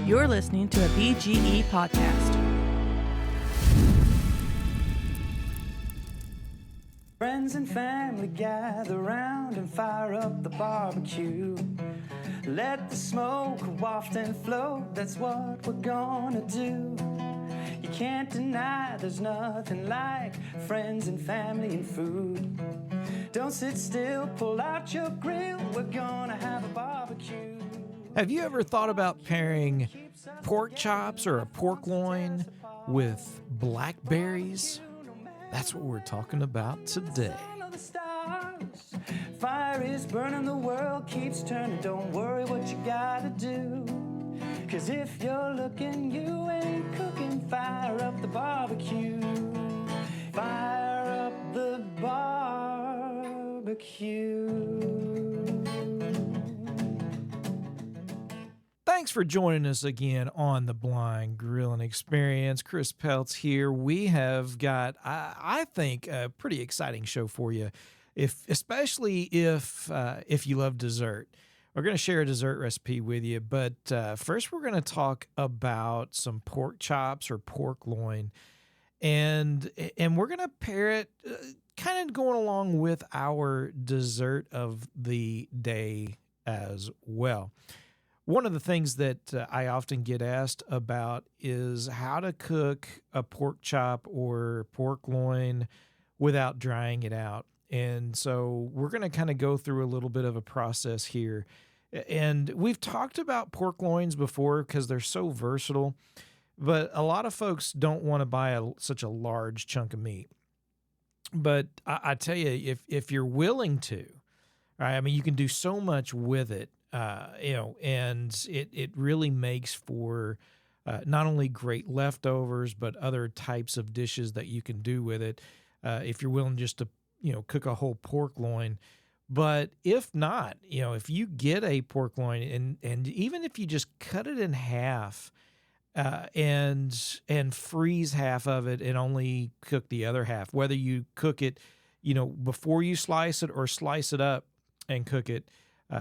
You're listening to a BGE podcast. Friends and family gather round and fire up the barbecue. Let the smoke waft and float, that's what we're gonna do. You can't deny there's nothing like friends and family and food. Don't sit still, pull out your grill, we're gonna have a barbecue. Have you ever thought about pairing pork chops or a pork loin with blackberries? That's what we're talking about today. Fire is burning, the world keeps turning. Don't worry what you gotta do. Cause if you're looking, you ain't cooking. Fire up the barbecue. Fire up the barbecue. Thanks for joining us again on the Blind Grilling Experience. Chris Peltz here. We have got, I think, a pretty exciting show for you, especially if you love dessert. We're going to share a dessert recipe with you, but first we're going to talk about some pork chops or pork loin, and we're going to pair it kind of going along with our dessert of the day as well. One of the things that I often get asked about is how to cook a pork chop or pork loin without drying it out. And so we're going to kind of go through a little bit of a process here. And we've talked about pork loins before because they're so versatile, but a lot of folks don't want to buy such a large chunk of meat. But I tell you, if you're willing to, right, I mean, you can do so much with it. And it really makes for not only great leftovers, but other types of dishes that you can do with it if you're willing just to, cook a whole pork loin. But if not, if you get a pork loin and even if you just cut it in half and freeze half of it and only cook the other half, whether you cook it, before you slice it or slice it up and cook it,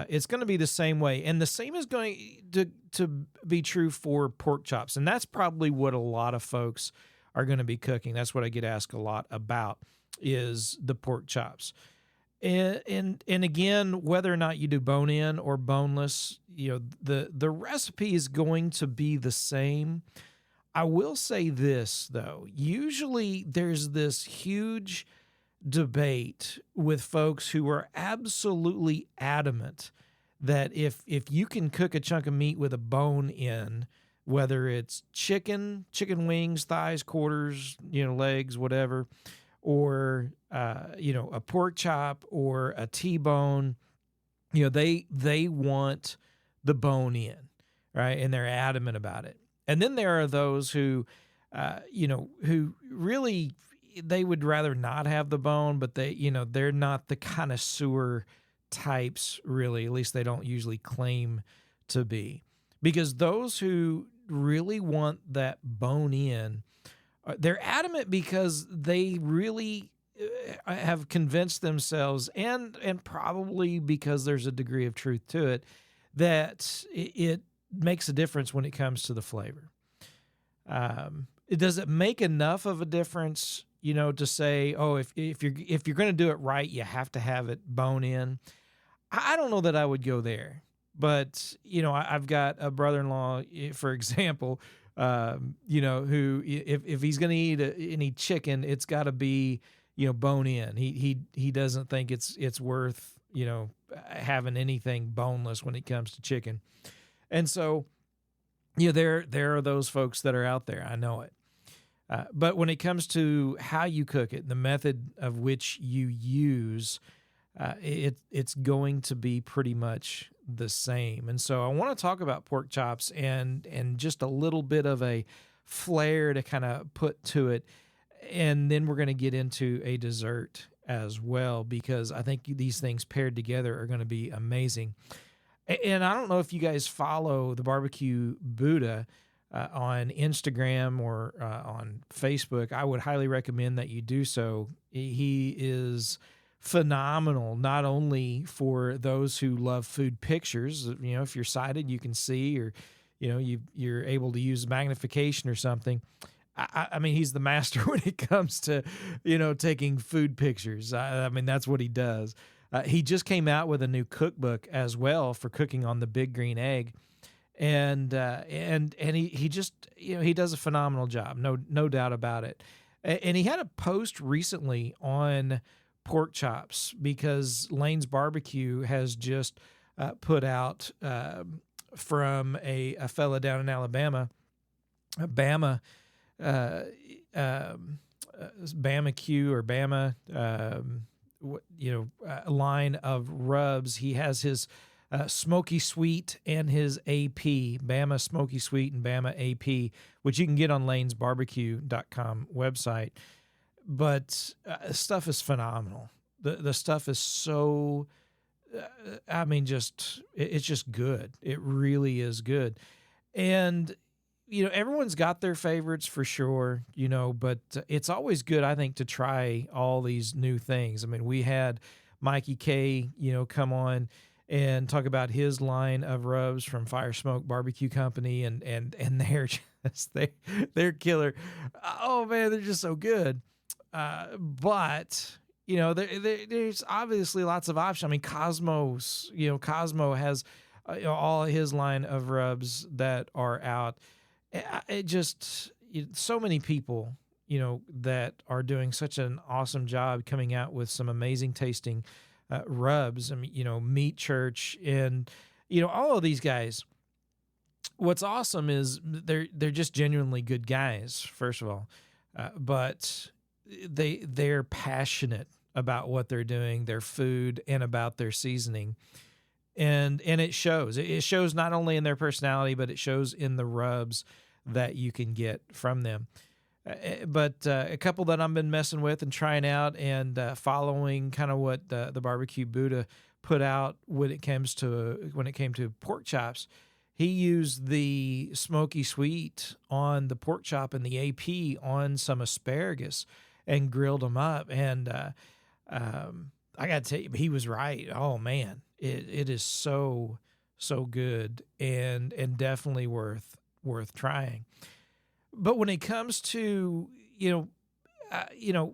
it's going to be the same way. And the same is going to be true for pork chops. And that's probably what a lot of folks are going to be cooking. That's what I get asked a lot about is the pork chops. And again, whether or not you do bone in or boneless, the recipe is going to be the same. I will say this, though. Usually there's this huge debate with folks who are absolutely adamant that if you can cook a chunk of meat with a bone in, whether it's chicken wings, thighs, quarters, legs, whatever, or a pork chop or a T-bone, they want the bone in, right? And they're adamant about it. And then there are those who really, they would rather not have the bone, but they're not the connoisseur types, really. At least they don't usually claim to be. Because those who really want that bone in, they're adamant because they really have convinced themselves, and probably because there's a degree of truth to it, that it makes a difference when it comes to the flavor. Does it make enough of a difference, to say, oh, if you're going to do it right, you have to have it bone in? I don't know that I would go there. But, I've got a brother-in-law, for example, who if he's going to eat any chicken, it's got to be, bone in. He doesn't think it's worth, having anything boneless when it comes to chicken. And so, there are those folks that are out there. I know it. But when it comes to how you cook it, the method of which you use, it's going to be pretty much the same. And so I want to talk about pork chops and just a little bit of a flair to kind of put to it. And then we're going to get into a dessert as well, because I think these things paired together are going to be amazing. And I don't know if you guys follow the Barbecue Buddha on Instagram or on Facebook. I would highly recommend that you do so. He is phenomenal, not only for those who love food pictures. If you're sighted, you can see, or you're able to use magnification or something. I mean, he's the master when it comes to, taking food pictures. I mean, that's what he does. He just came out with a new cookbook as well for cooking on the big green egg. And he just, he does a phenomenal job. No doubt about it. And he had a post recently on pork chops because Lane's Barbecue has just put out from a fella down in Alabama, Bama Q or Bama, a line of rubs. He has his Smoky Sweet and his AP, Bama Smoky Sweet and Bama AP, which you can get on lanesbarbecue.com website. But stuff is phenomenal. The stuff is so, it's just good. It really is good. And, everyone's got their favorites for sure, but it's always good, I think, to try all these new things. I mean, we had Mikey K, come on and talk about his line of rubs from Fire Smoke Barbecue Company, and they're just they're killer. Oh man, they're just so good. But there's obviously lots of options. I mean, Cosmo has all his line of rubs that are out. So many people that are doing such an awesome job coming out with some amazing tasting rubs. I mean, Meat Church and all of these guys. What's awesome is they're just genuinely good guys, first of all, but they're passionate about what they're doing, their food, and about their seasoning, and it shows. It shows not only in their personality, but it shows in the rubs that you can get from them. But a couple that I've been messing with and trying out and following kind of what the Barbecue Buddha put out when it came to pork chops. He used the Smoky Sweet on the pork chop and the AP on some asparagus and grilled them up. And I got to tell you, he was right. Oh man, it is so good and definitely worth trying. But when it comes to,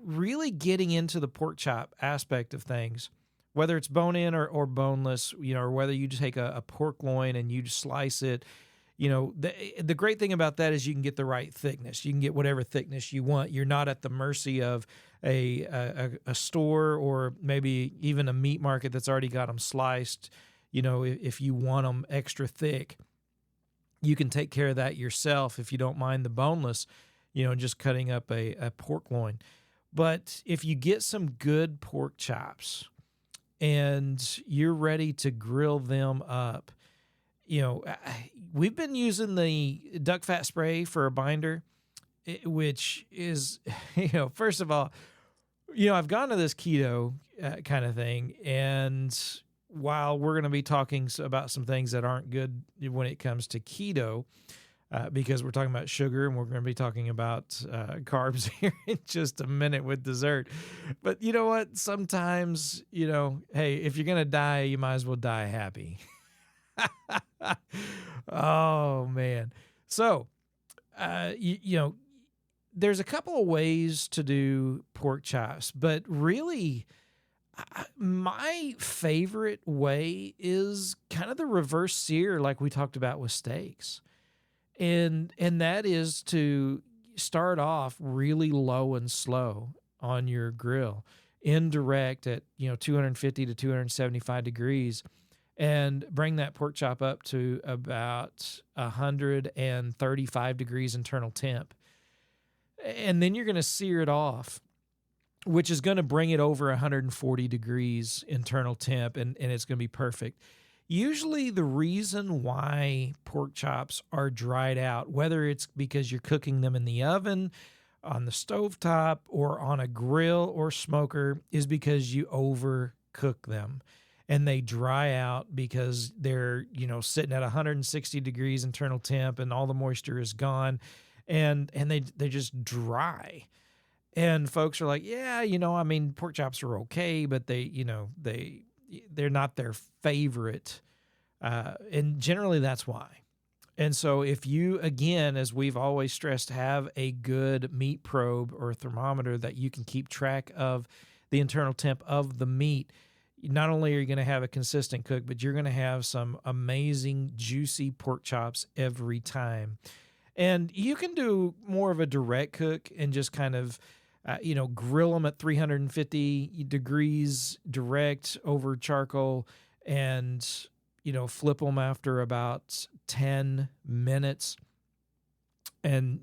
really getting into the pork chop aspect of things, whether it's bone-in or boneless, or whether you just take a pork loin and you just slice it, the great thing about that is you can get the right thickness. You can get whatever thickness you want. You're not at the mercy of a store or maybe even a meat market that's already got them sliced. If you want them extra thick, you can take care of that yourself if you don't mind the boneless, just cutting up a pork loin. But if you get some good pork chops and you're ready to grill them up, we've been using the duck fat spray for a binder, which is, first of all, I've gone to this keto kind of thing, and while we're going to be talking about some things that aren't good when it comes to keto, because we're talking about sugar and we're going to be talking about carbs here in just a minute with dessert. But you know what? Sometimes, hey, if you're going to die, you might as well die happy. Oh, man. So, there's a couple of ways to do pork chops, but really, my favorite way is kind of the reverse sear, like we talked about with steaks. And that is to start off really low and slow on your grill, indirect at 250 to 275 degrees, and bring that pork chop up to about 135 degrees internal temp. And then you're going to sear it off, which is going to bring it over 140 degrees internal temp, and it's going to be perfect. Usually the reason why pork chops are dried out, whether it's because you're cooking them in the oven, on the stovetop, or on a grill or smoker, is because you overcook them. And they dry out because they're, sitting at 160 degrees internal temp and all the moisture is gone, and they're just dry. And folks are like, yeah, pork chops are okay, but they're not their favorite. And generally that's why. And so if you, again, as we've always stressed, have a good meat probe or thermometer that you can keep track of the internal temp of the meat, not only are you going to have a consistent cook, but you're going to have some amazing, juicy pork chops every time. And you can do more of a direct cook and just kind of, grill them at 350 degrees direct over charcoal and, flip them after about 10 minutes and,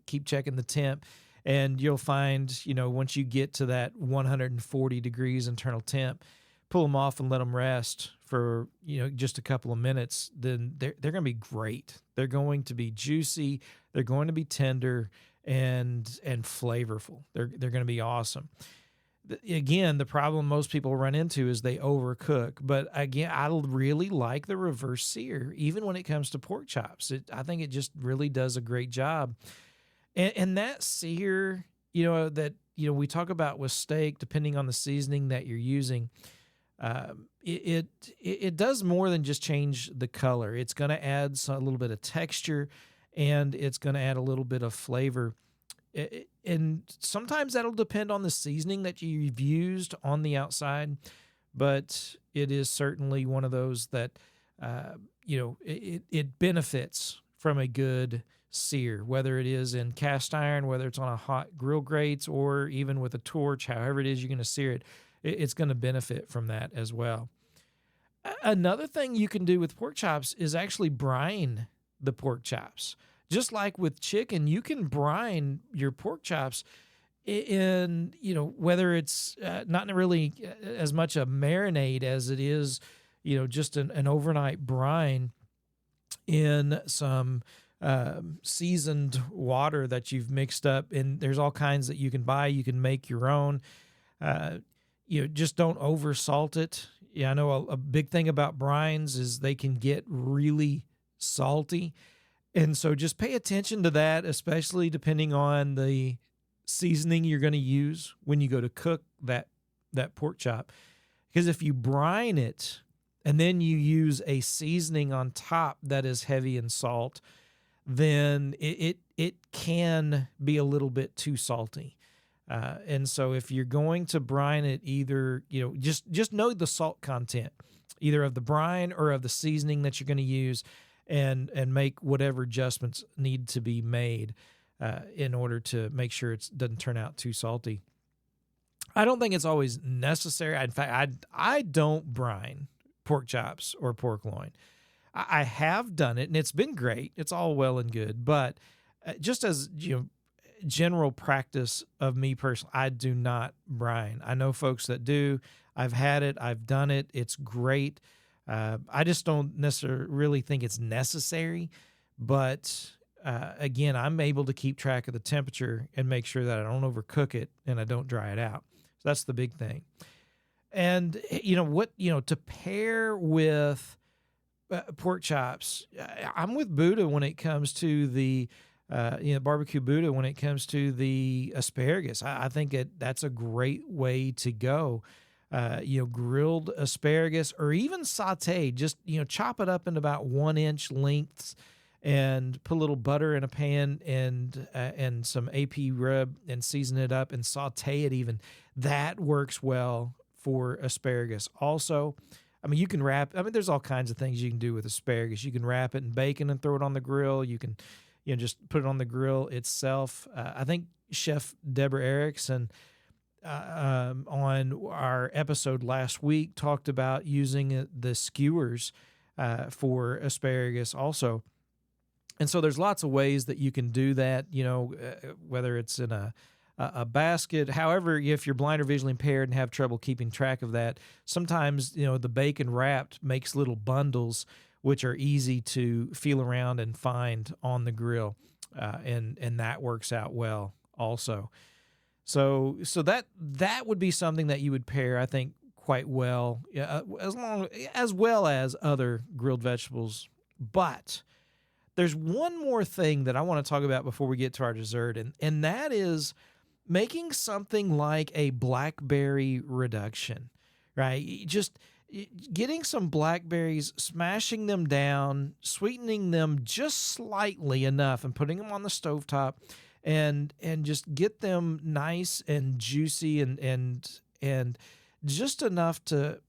keep checking the temp. And you'll find, once you get to that 140 degrees internal temp, pull them off and let them rest for, just a couple of minutes, then they're going to be great. They're going to be juicy. They're going to be tender and flavorful. They're going to be awesome. Again, the problem most people run into is they overcook. But again, I really like the reverse sear, even when it comes to pork chops. I think it just really does a great job. And that sear, we talk about with steak, depending on the seasoning that you're using, it does more than just change the color. It's going to add a little bit of texture, and it's going to add a little bit of flavor. And sometimes that'll depend on the seasoning that you've used on the outside, but it is certainly one of those that, it benefits from a good sear, whether it is in cast iron, whether it's on a hot grill grates, or even with a torch, however it is you're going to sear it, it's going to benefit from that as well. Another thing you can do with pork chops is actually brine the pork chops. Just like with chicken, you can brine your pork chops in, whether it's not really as much a marinade as it is, just an overnight brine in some seasoned water that you've mixed up. And there's all kinds that you can buy. You can make your own. Just don't over salt it. Yeah, I know a big thing about brines is they can get really salty. And so just pay attention to that, especially depending on the seasoning you're going to use when you go to cook that pork chop. Because if you brine it and then you use a seasoning on top that is heavy in salt, then it can be a little bit too salty. And so if you're going to brine it, either, just know the salt content, either of the brine or of the seasoning that you're going to use, and make whatever adjustments need to be made in order to make sure it doesn't turn out too salty. I don't think it's always necessary. In fact, I don't brine pork chops or pork loin. I have done it, and it's been great. It's all well and good. But just as general practice of me personally, I do not brine. I know folks that do. I've had it. I've done it. It's great. I just don't necessarily really think it's necessary. But again, I'm able to keep track of the temperature and make sure that I don't overcook it and I don't dry it out. So that's the big thing. And to pair with pork chops, I'm with Buddha when it comes to the barbecue Buddha when it comes to the asparagus. I think that's a great way to go. Grilled asparagus or even sauteed, just, chop it up in about 1 inch lengths and put a little butter in a pan and some AP rub and season it up and saute it even. That works well for asparagus. Also, you can wrap, there's all kinds of things you can do with asparagus. You can wrap it in bacon and throw it on the grill. You can, just put it on the grill itself. I think Chef Deborah Erickson, on our episode last week, talked about using the skewers for asparagus also. And so there's lots of ways that you can do that, whether it's in a basket. However, if you're blind or visually impaired and have trouble keeping track of that, sometimes, the bacon wrapped makes little bundles, which are easy to feel around and find on the grill. And that works out well also. So that would be something that you would pair, I think, quite well, as well as other grilled vegetables. But there's one more thing that I want to talk about before we get to our dessert, and that is making something like a blackberry reduction, right? Just getting some blackberries, smashing them down, sweetening them just slightly enough, and putting them on the stovetop, and just get them nice and juicy and just enough to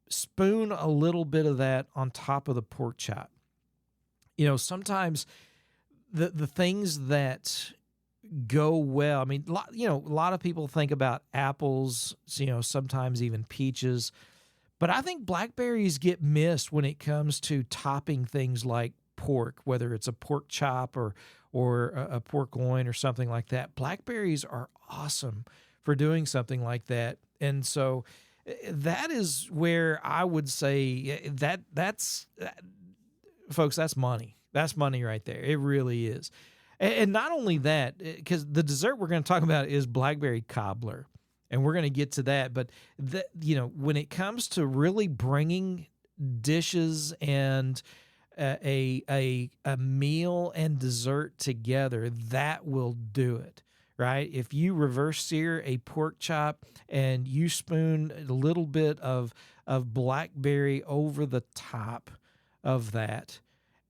spoon a little bit of that on top of the pork chop. Sometimes the things that go well, I mean, a lot of people think about apples, sometimes even peaches, but I think blackberries get missed when it comes to topping things like pork, whether it's a pork chop or a pork loin or something like that. Blackberries are awesome for doing something like that. And so that is where I would say that's folks, that's money. That's money right there. It really is. And not only that, because the dessert we're going to talk about is blackberry cobbler, and we're going to get to that. But when it comes to really bringing dishes and a meal and dessert together, that will do it, right? If you reverse sear a pork chop and you spoon a little bit of blackberry over the top of that,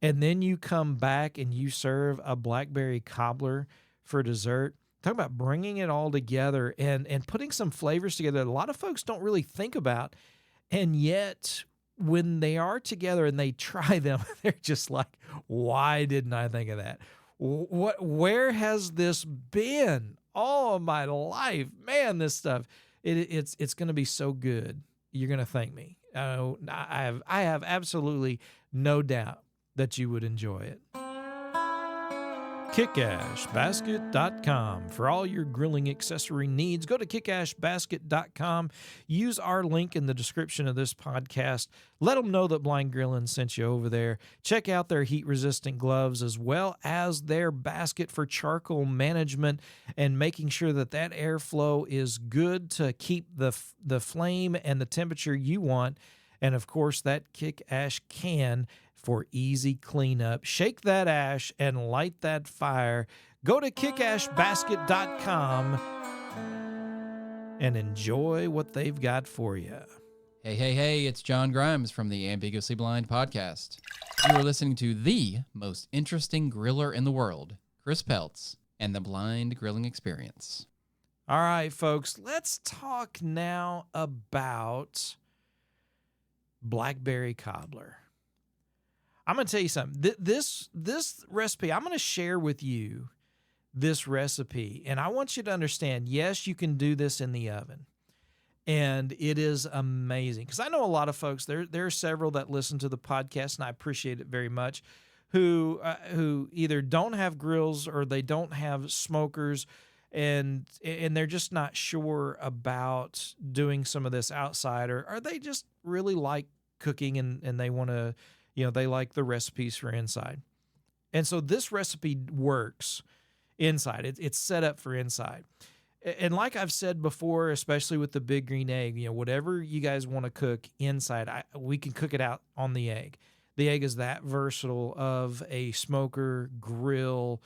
and then you come back and you serve a blackberry cobbler for dessert, talk about bringing it all together and putting some flavors together that a lot of folks don't really think about. And yet, when they are together and they try them, they're just like, why didn't I think of that? Where has this been all of my life? Man, this stuff, it's going to be so good. You're going to thank me. I have absolutely no doubt that you would enjoy it. KickAshBasket.com. For all your grilling accessory needs, go to KickAshBasket.com. Use our link in the description of this podcast. Let them know that Blind Grilling sent you over there. Check out their heat-resistant gloves as well as their basket for charcoal management and making sure that airflow is good to keep the flame and the temperature you want. And, of course, that Kick Ash can for easy cleanup. Shake that ash and light that fire. Go to kickashbasket.com and enjoy what they've got for you. Hey, it's John Grimes from the Ambiguously Blind podcast. You are listening to the most interesting griller in the world, Chris Peltz, and the Blind Grilling Experience. All right, folks, let's talk now about blackberry cobbler. I'm going to tell you something. This recipe, I'm going to share with you this recipe, and I want you to understand, yes, you can do this in the oven, and it is amazing. Because I know a lot of folks, there are several that listen to the podcast, and I appreciate it very much, who either don't have grills or they don't have smokers, and they're just not sure about doing some of this outside, or they just really like cooking and they want to, they like the recipes for inside. And so this recipe works inside. It's set up for inside. And like I've said before, especially with the big green egg, whatever you guys want to cook inside, we can cook it out on the egg. The egg is that versatile of a smoker, grill,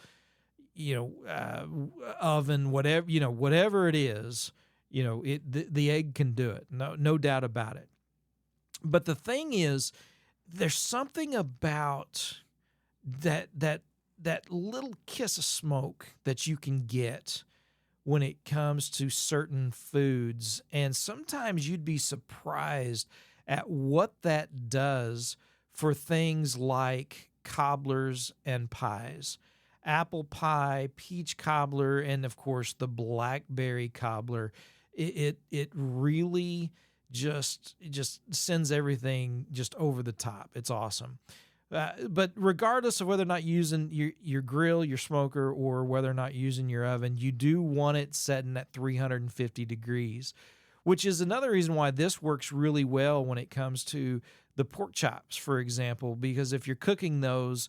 oven, whatever it is, the egg can do it. No doubt about it. But the thing is, there's something about that little kiss of smoke that you can get when it comes to certain foods. And sometimes you'd be surprised at what that does for things like cobblers and pies. Apple pie, peach cobbler, and of course the blackberry cobbler. It really just sends everything just over the top. It's awesome. But regardless of whether or not using your grill, your smoker, or whether or not using your oven, you do want it setting at 350 degrees, which is another reason why this works really well when it comes to the pork chops, for example, because if you're cooking those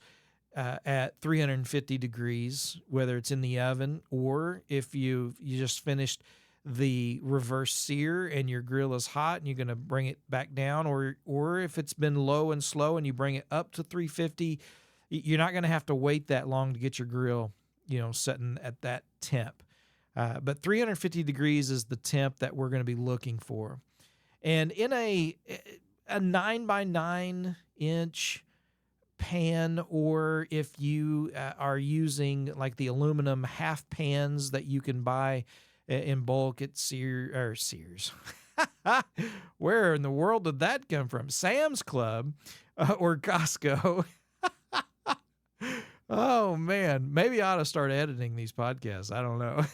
at 350 degrees, whether it's in the oven or if you just finished the reverse sear and your grill is hot and you're going to bring it back down, or if it's been low and slow and you bring it up to 350, you're not going to have to wait that long to get your grill, setting at that temp. But 350 degrees is the temp that we're going to be looking for. And in a 9 by 9 inch pan, or if you are using like the aluminum half pans that you can buy in bulk at Sears. Where in the world did that come from? Sam's Club or Costco. Oh man, maybe I ought to start editing these podcasts. I don't know.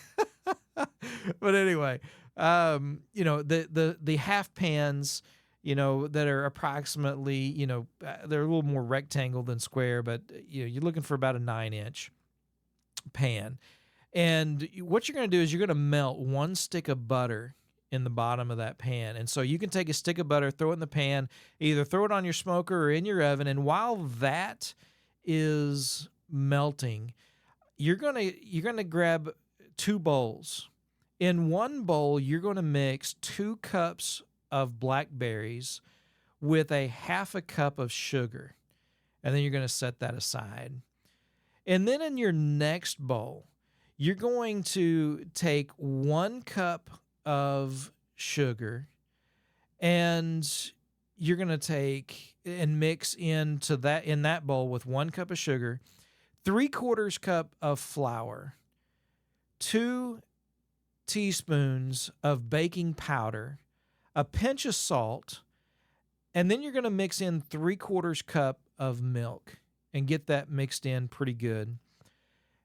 But anyway, the half pans, that are approximately, they're a little more rectangle than square, but you're looking for about a 9-inch pan. And what you're going to do is you're going to melt 1 stick of butter in the bottom of that pan. And so you can take a stick of butter, throw it in the pan, either throw it on your smoker or in your oven. And while that is melting, you're going to grab 2 bowls. In 1 bowl, you're going to mix 2 cups of blackberries with a half a cup of sugar. And then you're going to set that aside. And then in your next bowl, you're going to take 1 cup of sugar, and you're going to take and mix in that bowl with 1 cup of sugar, 3/4 cup of flour, 2 teaspoons of baking powder, a pinch of salt, and then you're going to mix in 3/4 cup of milk and get that mixed in pretty good.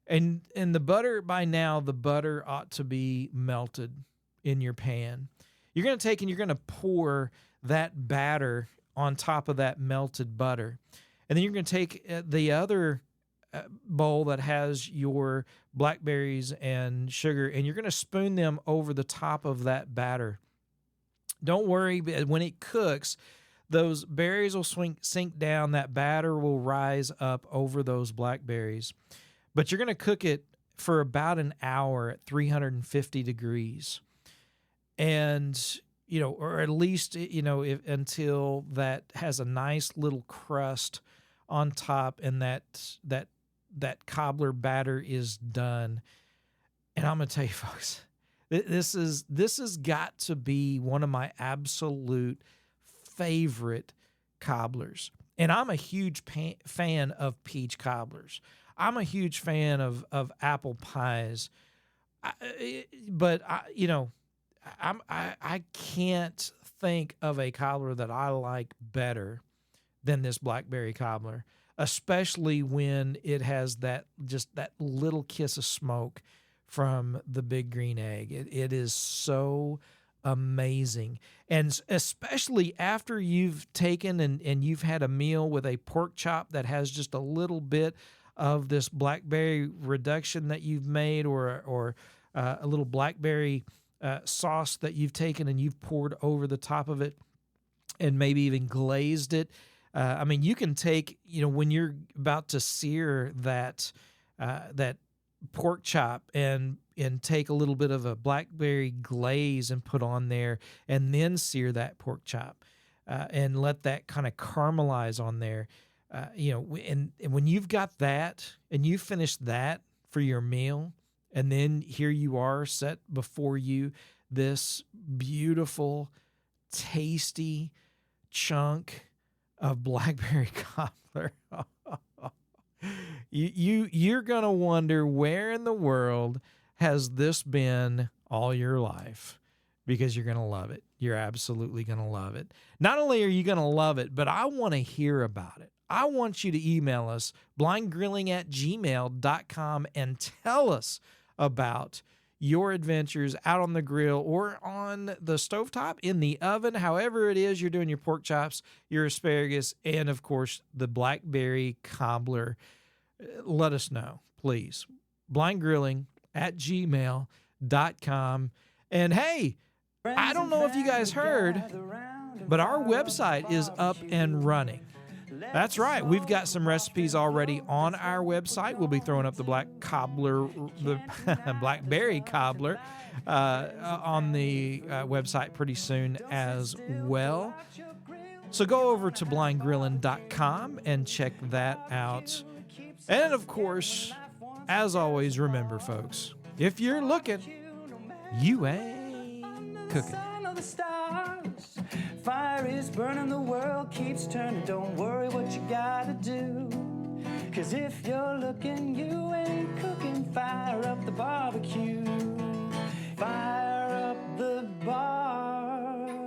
And the butter, by now, the butter ought to be melted in your pan. You're going to take and you're going to pour that batter on top of that melted butter. And then you're going to take the other bowl that has your blackberries and sugar, and you're going to spoon them over the top of that batter. Don't worry, when it cooks, those berries will sink down. That batter will rise up over those blackberries. But you're going to cook it for about an hour at 350 degrees. And, or at least, until that has a nice little crust on top and that cobbler batter is done. And I'm going to tell you, folks, this has got to be one of my absolute favorite cobblers. And I'm a huge fan of peach cobblers. I'm a huge fan of apple pies. But I can't think of a cobbler that I like better than this blackberry cobbler, especially when it has that little kiss of smoke from the big green egg. It is so amazing. And especially after you've taken and you've had a meal with a pork chop that has just a little bit of this blackberry reduction that you've made, or a little blackberry sauce that you've taken and you've poured over the top of it and maybe even glazed it. You can take, when you're about to sear that pork chop and take a little bit of a blackberry glaze and put on there, and then sear that pork chop and let that kind of caramelize on there. And when you've got that and you finish that for your meal, and then here you are set before you this beautiful, tasty chunk of blackberry cobbler. You're going to wonder, where in the world has this been all your life? Because you're going to love it. You're absolutely going to love it. Not only are you going to love it, but I want to hear about it. I want you to email us, blindgrilling@gmail.com, and tell us about your adventures out on the grill or on the stovetop, in the oven, however it is you're doing your pork chops, your asparagus, and, of course, the blackberry cobbler. Let us know, please. blindgrilling@gmail.com. And, hey, I don't know if you guys heard, but our website is up and running. That's right. We've got some recipes already on our website. We'll be throwing up the blackberry cobbler on the website pretty soon as well. So go over to blindgrilling.com and check that out. And of course, as always, remember, folks, if you're looking, you ain't cooking. house. Fire is burning, the world keeps turning. Don't worry what you gotta do. 'Cause if you're looking, you ain't cooking. Fire up the barbecue. Fire up the barbecue.